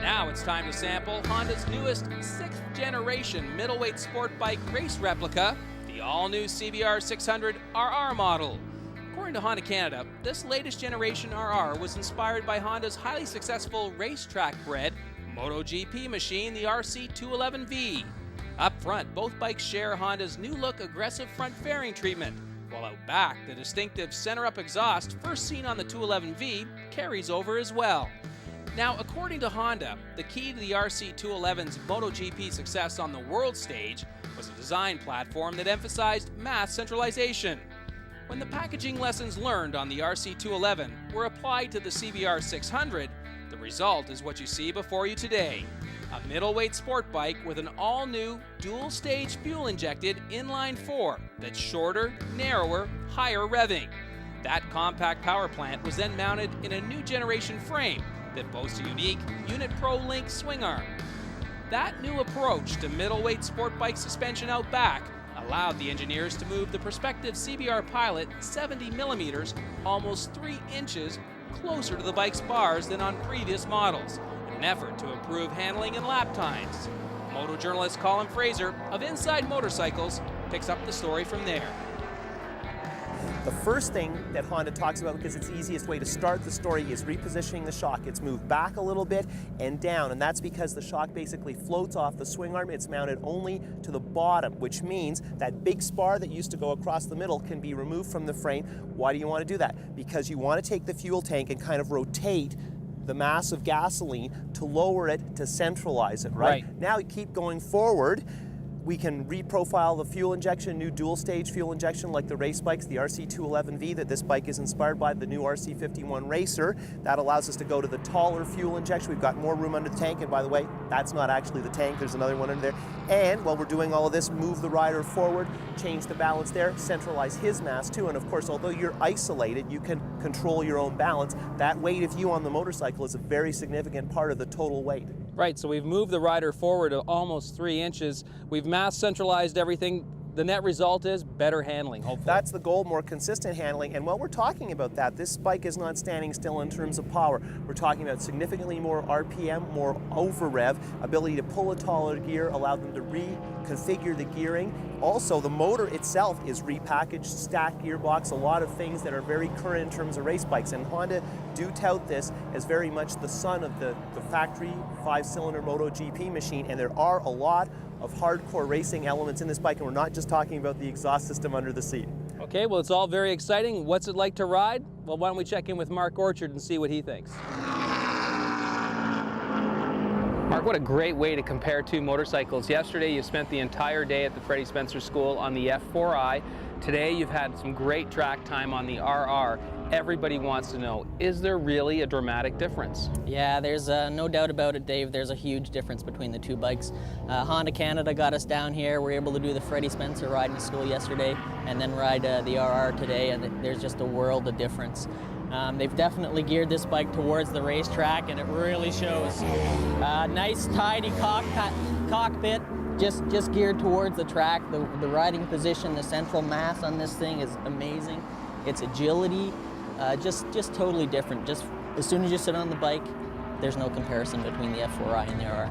Now it's time to sample Honda's newest 6th generation middleweight sport bike race replica, the all-new CBR 600 RR model. According to Honda Canada, this latest generation RR was inspired by Honda's highly successful racetrack-bred MotoGP machine, the RC211V. Up front, both bikes share Honda's new-look aggressive front fairing treatment, while out back, the distinctive center-up exhaust first seen on the 211V carries over as well. Now, according to Honda, the key to the RC211's MotoGP success on the world stage was a design platform that emphasized mass centralization. When the packaging lessons learned on the RC211 were applied to the CBR 600, the result is what you see before you today. A middleweight sport bike with an all-new, dual-stage fuel-injected inline-4 that's shorter, narrower, higher revving. That compact power plant was then mounted in a new generation frame that boasts a unique Unit Pro Link swing arm. That new approach to middleweight sport bike suspension out back allowed the engineers to move the prospective CBR Pilot 70 millimeters, almost 3 inches, closer to the bike's bars than on previous models, in an effort to improve handling and lap times. Moto journalist Colin Fraser of Inside Motorcycles picks up the story from there. The first thing that Honda talks about, because it's the easiest way to start the story, is repositioning the shock. It's moved back a little bit and down, and that's because the shock basically floats off the swing arm. It's mounted only to the bottom, which means that big spar that used to go across the middle can be removed from the frame. Why do you want to do that? Because you want to take the fuel tank and kind of rotate the mass of gasoline to lower it, to centralize it, right? Now you keep going forward. We can reprofile the fuel injection, new dual-stage fuel injection like the race bikes, the RC211V that this bike is inspired by, the new RC51 Racer. That allows us to go to the taller fuel injection. We've got more room under the tank, and by the way, that's not actually the tank, there's another one under there. And while we're doing all of this, move the rider forward, change the balance there, centralize his mass too, and of course, although you're isolated, you can control your own balance. That weight of you on the motorcycle is a very significant part of the total weight. Right, so we've moved the rider forward almost 3 inches. We've mass centralized everything. The net result is better handling, hopefully. That's the goal, more consistent handling. And while we're talking about that, this bike is not standing still in terms of power. We're talking about significantly more RPM, more over rev, ability to pull a taller gear, allow them to reconfigure the gearing. Also, the motor itself is repackaged, stacked gearbox, a lot of things that are very current in terms of race bikes. And Honda do tout this as very much the son of the factory 5-cylinder MotoGP machine, and there are a lot of hardcore racing elements in this bike, and we're not just talking about the exhaust system under the seat. Okay, well, it's all very exciting. What's it like to ride? Well, why don't we check in with Mark Orchard and see what he thinks. Mark, what a great way to compare two motorcycles. Yesterday, you spent the entire day at the Freddie Spencer School on the F4i. Today, you've had some great track time on the RR. Everybody wants to know, is there really a dramatic difference? Yeah, there's no doubt about it, Dave. There's a huge difference between the two bikes. Honda Canada got us down here. We were able to do the Freddie Spencer riding school yesterday and then ride the RR today, and there's just a world of difference. They've definitely geared this bike towards the racetrack, and it really shows. Nice, tidy cockpit, just geared towards the track. The riding position, the central mass on this thing is amazing. Its agility, just totally different. Just as soon as you sit on the bike, there's no comparison between the F4i and the RR.